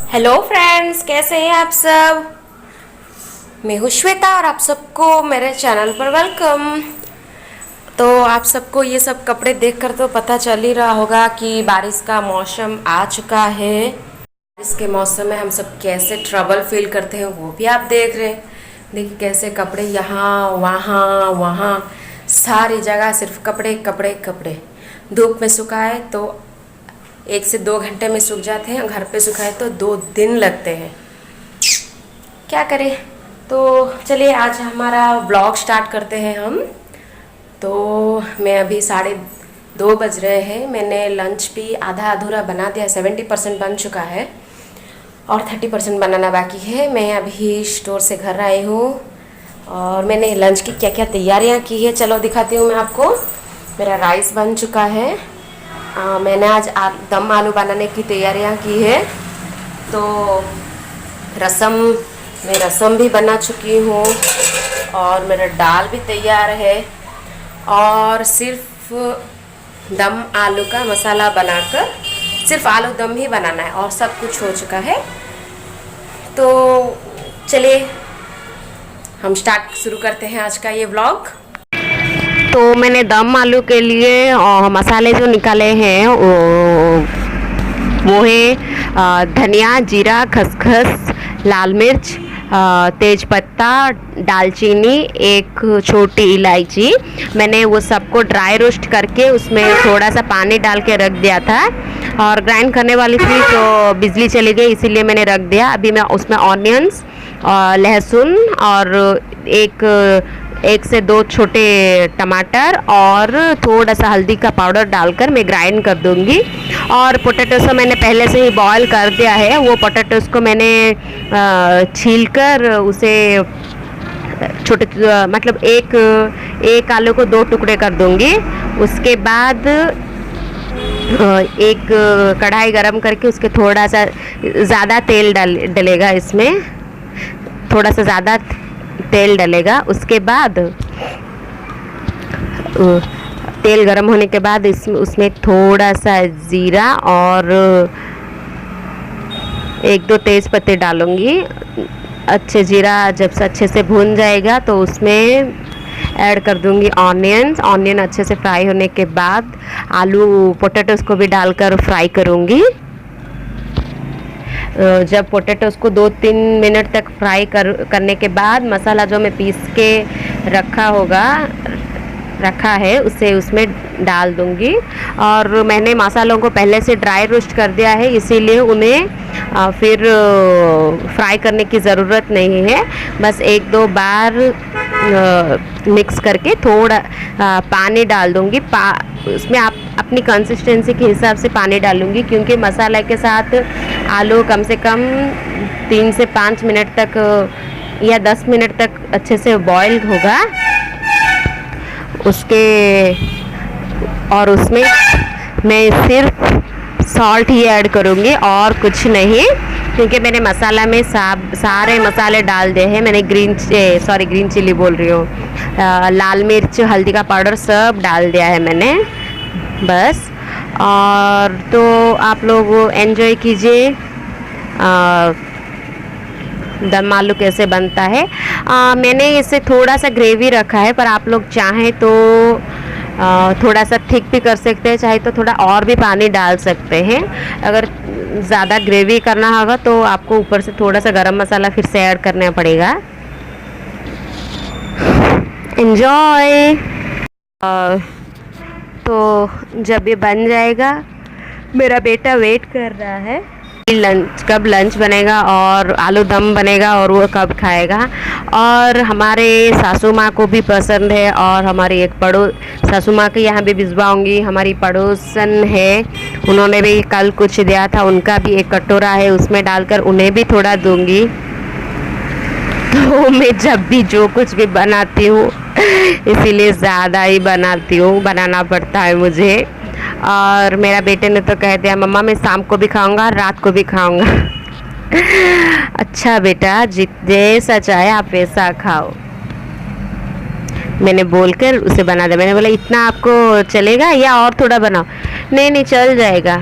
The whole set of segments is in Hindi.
हेलो फ्रेंड्स, कैसे हैं आप सब। मैं हूँ श्वेता और आप सबको मेरे चैनल पर वेलकम। तो आप सबको ये सब कपड़े देखकर तो पता चल ही रहा होगा कि बारिश का मौसम आ चुका है। बारिश के मौसम में हम सब कैसे ट्रबल फील करते हैं वो भी आप देख रहे हैं। देखिए कैसे कपड़े यहाँ वहाँ वहाँ सारी जगह सिर्फ कपड़े कपड़े कपड़े। धूप में सुखाए तो 1 से 2 घंटे में सूख जाते हैं, घर पे सुखाए तो 2 दिन लगते हैं। क्या करें। तो चलिए आज हमारा ब्लॉग स्टार्ट करते हैं हम। तो मैं अभी 2:30 बज रहे हैं। मैंने लंच भी आधा अधूरा बना दिया, 70% बन चुका है और 30% बनाना बाकी है। मैं अभी स्टोर से घर आई हूँ और मैंने लंच की क्या क्या तैयारियाँ की है चलो दिखाती हूँ मैं आपको। मेरा राइस बन चुका है। मैंने आज दम आलू बनाने की तैयारियां की है। तो मैं रसम भी बना चुकी हूँ और मेरा दाल भी तैयार है और सिर्फ दम आलू का मसाला बनाकर सिर्फ आलू दम ही बनाना है और सब कुछ हो चुका है। तो चलिए हम शुरू करते हैं आज का ये व्लॉग। तो मैंने दम आलू के लिए मसाले जो निकाले हैं वो है धनिया, जीरा, खसखस, लाल मिर्च, तेज़पत्ता, दालचीनी, एक छोटी इलायची। मैंने वो सबको ड्राई रोस्ट करके उसमें थोड़ा सा पानी डाल के रख दिया था और ग्राइंड करने वाली थी तो बिजली चली गई, इसीलिए मैंने रख दिया। अभी मैं उसमें ऑनियंस, लहसुन और एक से 2 छोटे टमाटर और थोड़ा सा हल्दी का पाउडर डालकर मैं ग्राइंड कर दूंगी। और पोटैटोस को मैंने पहले से ही बॉईल कर दिया है। वो पोटैटोस को मैंने छीलकर उसे छोटे मतलब एक आलू को 2 टुकड़े कर दूंगी। उसके बाद एक कढ़ाई गरम करके उसके थोड़ा सा ज़्यादा तेल डलेगा, इसमें थोड़ा सा ज़्यादा तेल डलेगा। उसके बाद तेल गरम होने के बाद उसमें थोड़ा सा जीरा और 1-2 तेज़ पत्ते डालूंगी। अच्छे जीरा जब से अच्छे से भून जाएगा तो उसमें ऐड कर दूंगी ऑनियन अच्छे से फ्राई होने के बाद आलू पोटैटोस को भी डालकर फ्राई करूंगी। जब पोटैटोस को 2-3 मिनट तक फ्राई करने के बाद मसाला जो मैं पीस के रखा है उसे उसमें डाल दूंगी। और मैंने मसालों को पहले से ड्राई रोस्ट कर दिया है, इसीलिए उन्हें फिर फ्राई करने की ज़रूरत नहीं है। बस 1-2 बार मिक्स करके थोड़ा पानी डाल दूंगी। उसमें आप अपनी कंसिस्टेंसी के हिसाब से पानी डालूंगी, क्योंकि मसाला के साथ आलू कम से कम 3 से 5 मिनट तक या 10 मिनट तक अच्छे से बॉईल होगा। उसमें मैं सिर्फ सॉल्ट ही ऐड करूँगी और कुछ नहीं, क्योंकि मैंने मसाला में सारे मसाले डाल दिए हैं। मैंने ग्रीन चिली बोल रही हूँ, लाल मिर्च, हल्दी का पाउडर सब डाल दिया है मैंने बस। और तो आप लोग एंजॉय कीजिए दम आलू कैसे बनता है। मैंने इसे थोड़ा सा ग्रेवी रखा है, पर आप लोग चाहें तो थोड़ा सा थिक भी कर सकते हैं, चाहे तो थोड़ा और भी पानी डाल सकते हैं। अगर ज़्यादा ग्रेवी करना होगा तो आपको ऊपर से थोड़ा सा गरम मसाला फिर से ऐड करना पड़ेगा। एंजॉय। तो जब ये बन जाएगा, मेरा बेटा वेट कर रहा है कब लंच बनेगा और आलू दम बनेगा और वो कब खाएगा। और हमारे सासू माँ को भी पसंद है और हमारी एक सासू माँ के यहाँ भी भिजवाऊँगी। हमारी पड़ोसन है, उन्होंने भी कल कुछ दिया था, उनका भी एक कटोरा है, उसमें डालकर उन्हें भी थोड़ा दूँगी। तो मैं जब भी जो कुछ भी बनाती हूँ इसीलिए ज़्यादा ही बनाना पड़ता है मुझे। और मेरा बेटे ने तो कह दिया मम्मा मैं शाम को भी खाऊंगा, रात को भी खाऊंगा। अच्छा बेटा, जैसा चाहे आप वैसा खाओ, मैंने बोलकर उसे बना दिया। मैंने बोला इतना आपको चलेगा या और थोड़ा बनाओ? नहीं चल जाएगा।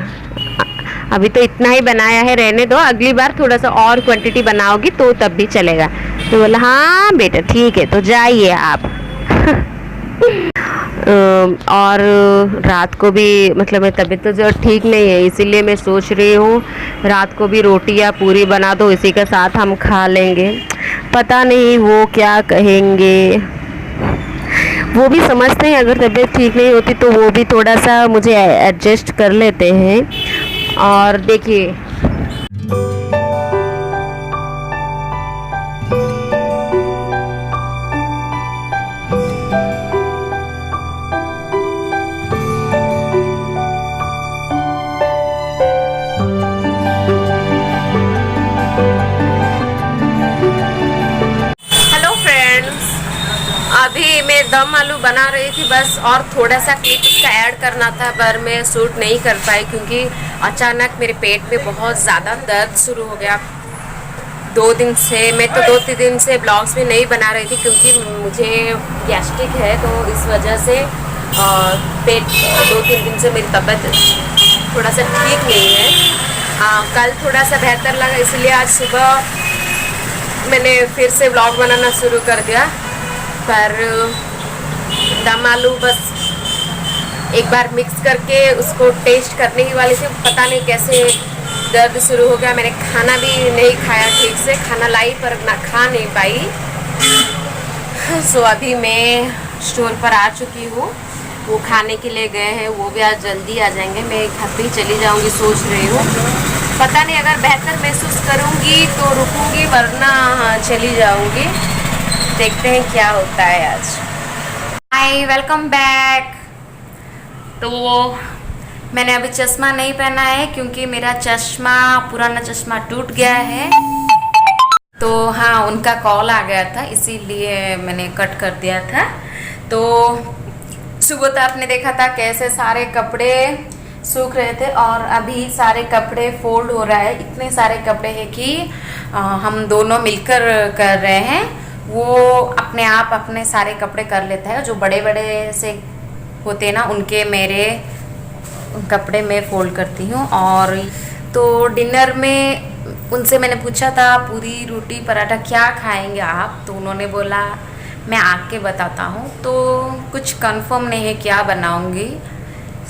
अभी तो इतना ही बनाया है, रहने दो, अगली बार थोड़ा सा और क्वांटिटी बनाओगी तो तब भी चलेगा। तो बोला हाँ बेटा ठीक है, तो जाइए आप। और रात को भी मतलब मेरी तबीयत तो जो ठीक नहीं है, इसीलिए मैं सोच रही हूँ रात को भी रोटी या पूरी बना दो, इसी के साथ हम खा लेंगे। पता नहीं वो क्या कहेंगे। वो भी समझते हैं अगर तबीयत ठीक नहीं होती तो वो भी थोड़ा सा मुझे एडजस्ट कर लेते हैं। और देखिए अभी मैं दम आलू बना रही थी बस, और थोड़ा सा क्लिप इसका ऐड करना था पर मैं शूट नहीं कर पाई क्योंकि अचानक मेरे पेट में बहुत ज़्यादा दर्द शुरू हो गया। 2 दिन से मैं तो 2-3 दिन से ब्लॉग्स में नहीं बना रही थी क्योंकि मुझे गैस्ट्रिक है, तो इस वजह से पेट 2-3 दिन से मेरी तबीयत थोड़ा सा ठीक नहीं है। कल थोड़ा सा बेहतर लगा, इसलिए आज सुबह मैंने फिर से ब्लॉग बनाना शुरू कर दिया। पर दम आलू बस एक बार मिक्स करके उसको टेस्ट करने ही वाली थी, पता नहीं कैसे दर्द शुरू हो गया। मैंने खाना भी नहीं खाया ठीक से, खाना लाई पर ना खा नहीं पाई। सो अभी मैं स्टोर पर आ चुकी हूँ, वो खाने के लिए गए हैं, वो भी आज जल्दी आ जाएंगे। मैं घर पे ही चली जाऊँगी सोच रही हूँ, पता नहीं अगर बेहतर महसूस करूँगी तो रुकूँगी, वरना चली जाऊँगी। देखते हैं क्या होता है आज। हाय, वेलकम बैक। तो मैंने अभी चश्मा नहीं पहना है क्योंकि मेरा चश्मा, पुराना चश्मा टूट गया है। तो हाँ, उनका कॉल आ गया था इसीलिए मैंने कट कर दिया था। तो सुबह तो आपने देखा था कैसे सारे कपड़े सूख रहे थे और अभी सारे कपड़े फोल्ड हो रहा है। इतने सारे कपड़े हैं कि हम दोनों मिलकर कर रहे हैं। वो अपने आप अपने सारे कपड़े कर लेता है, जो बड़े बड़े से होते हैं ना उनके मेरे कपड़े मैं फोल्ड करती हूँ। और तो डिनर में उनसे मैंने पूछा था पूरी रोटी पराठा क्या खाएंगे आप, तो उन्होंने बोला मैं आके बताता हूँ। तो कुछ कंफर्म नहीं है क्या बनाऊँगी,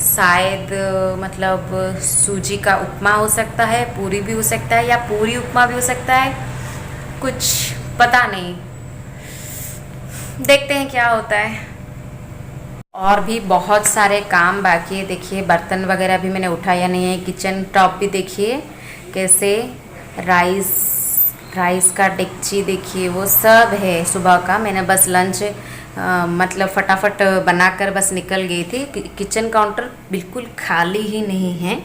शायद मतलब सूजी का उपमा हो सकता है, पूरी भी हो सकता है, या पूरी उपमा भी हो सकता है, कुछ पता नहीं, देखते हैं क्या होता है। और भी बहुत सारे काम बाकी है। देखिए बर्तन वगैरह भी मैंने उठाया नहीं है। किचन टॉप भी देखिए कैसे, राइस का डेगची देखिए, वो सब है सुबह का। मैंने बस लंच मतलब फटाफट बनाकर बस निकल गई थी। किचन काउंटर बिल्कुल खाली ही नहीं है।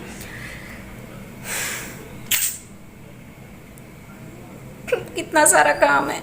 कितना सारा काम है।